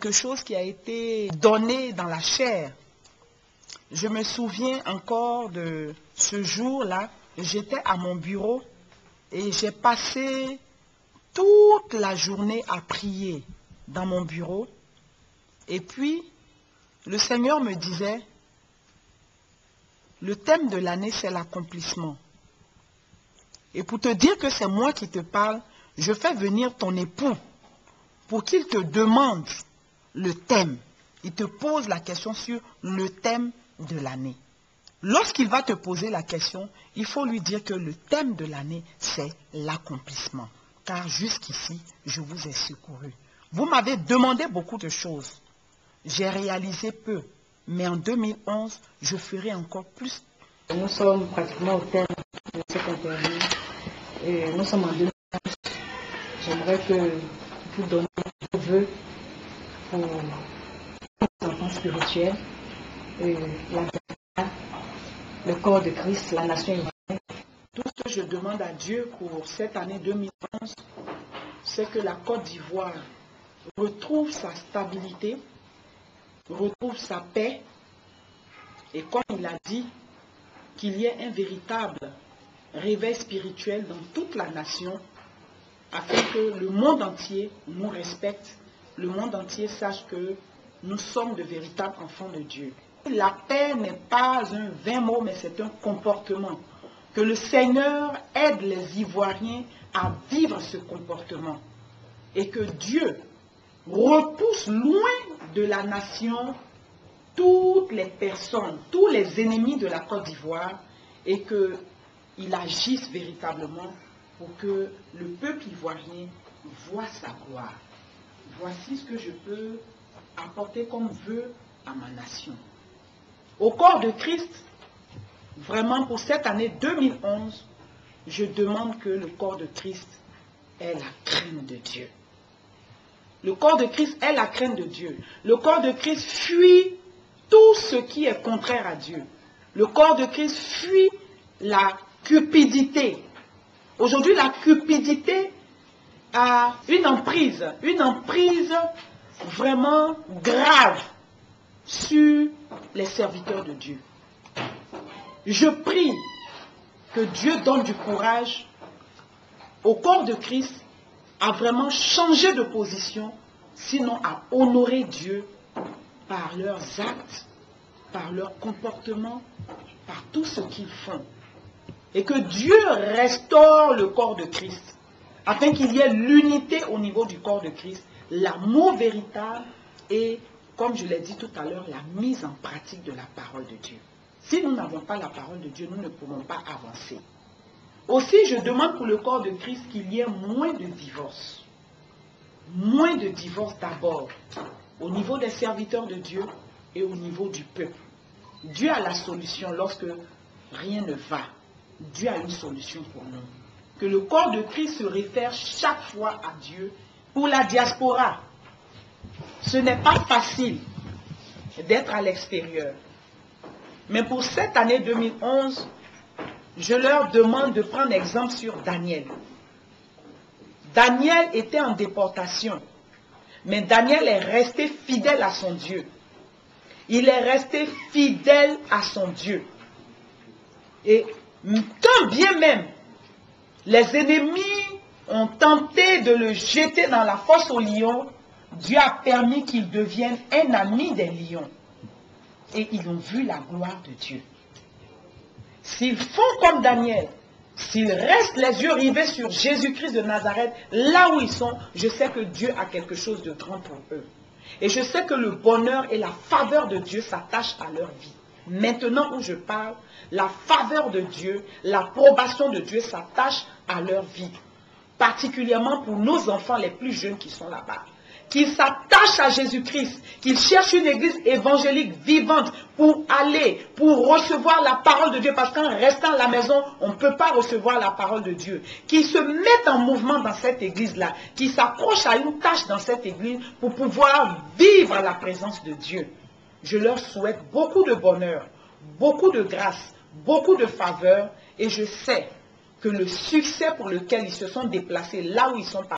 Quelque chose qui a été donné dans la chair. Je me souviens encore de ce jour-là, j'étais à mon bureau et j'ai passé toute la journée à prier dans mon bureau. Et puis, le Seigneur me disait, le thème de l'année, c'est l'accomplissement. Et pour te dire que c'est moi qui te parle, je fais venir ton époux pour qu'il te demande le thème. Il te pose la question sur le thème de l'année. Lorsqu'il va te poser la question, il faut lui dire que le thème de l'année, c'est l'accomplissement. Car jusqu'ici, je vous ai secouru. Vous m'avez demandé beaucoup de choses. J'ai réalisé peu. Mais en 2011, je ferai encore plus. Nous sommes pratiquement au terme de cette interview. Et nous sommes en 2011. J'aimerais que vous donniez vos vœux pour les enfants spirituels, le corps de Christ, la nation humaine. Tout ce que je demande à Dieu pour cette année 2011, c'est que la Côte d'Ivoire retrouve sa stabilité, retrouve sa paix, et comme il a dit, qu'il y ait un véritable réveil spirituel dans toute la nation, afin que le monde entier nous respecte, le monde entier sache que nous sommes de véritables enfants de Dieu. La paix n'est pas un vain mot, mais c'est un comportement. Que le Seigneur aide les Ivoiriens à vivre ce comportement. Et que Dieu repousse loin de la nation toutes les personnes, tous les ennemis de la Côte d'Ivoire, et qu'il agisse véritablement pour que le peuple ivoirien voit sa gloire. Voici ce que je peux apporter comme vœu à ma nation. Au corps de Christ, vraiment pour cette année 2011, je demande que le corps de Christ ait la crainte de Dieu. Le corps de Christ est la crainte de Dieu. Le corps de Christ fuit tout ce qui est contraire à Dieu. Le corps de Christ fuit la cupidité. Aujourd'hui, la cupidité a une emprise vraiment grave sur les serviteurs de Dieu. Je prie que Dieu donne du courage au corps de Christ à vraiment changer de position, sinon à honorer Dieu par leurs actes, par leur comportement, par tout ce qu'ils font. Et que Dieu restaure le corps de Christ, afin qu'il y ait l'unité au niveau du corps de Christ, l'amour véritable et, comme je l'ai dit tout à l'heure, la mise en pratique de la parole de Dieu. Si nous n'avons pas la parole de Dieu, nous ne pourrons pas avancer. Aussi, je demande pour le corps de Christ qu'il y ait moins de divorces. Moins de divorces d'abord, au niveau des serviteurs de Dieu et au niveau du peuple. Dieu a la solution lorsque rien ne va. Dieu a une solution pour nous. Que le corps de Christ se réfère chaque fois à Dieu. Pour la diaspora, ce n'est pas facile d'être à l'extérieur. Mais pour cette année 2011, je leur demande de prendre exemple sur Daniel. Daniel était en déportation, mais Daniel est resté fidèle à son Dieu. Il est resté fidèle à son Dieu. Et quand bien même les ennemis ont tenté de le jeter dans la fosse aux lions, Dieu a permis qu'il devienne un ami des lions. Et ils ont vu la gloire de Dieu. S'ils font comme Daniel, s'ils restent les yeux rivés sur Jésus-Christ de Nazareth, là où ils sont, je sais que Dieu a quelque chose de grand pour eux. Et je sais que le bonheur et la faveur de Dieu s'attachent à leur vie. Maintenant où je parle, la faveur de Dieu, l'approbation de Dieu s'attache à leur vie. Particulièrement pour nos enfants les plus jeunes qui sont là-bas. Qu'ils s'attachent à Jésus-Christ, qu'ils cherchent une église évangélique vivante pour aller, pour recevoir la parole de Dieu. Parce qu'en restant à la maison, on ne peut pas recevoir la parole de Dieu. Qu'ils se mettent en mouvement dans cette église-là, qu'ils s'accrochent à une tâche dans cette église pour pouvoir vivre la présence de Dieu. Je leur souhaite beaucoup de bonheur, beaucoup de grâce, beaucoup de faveur. Et je sais que le succès pour lequel ils se sont déplacés là où ils sont partis,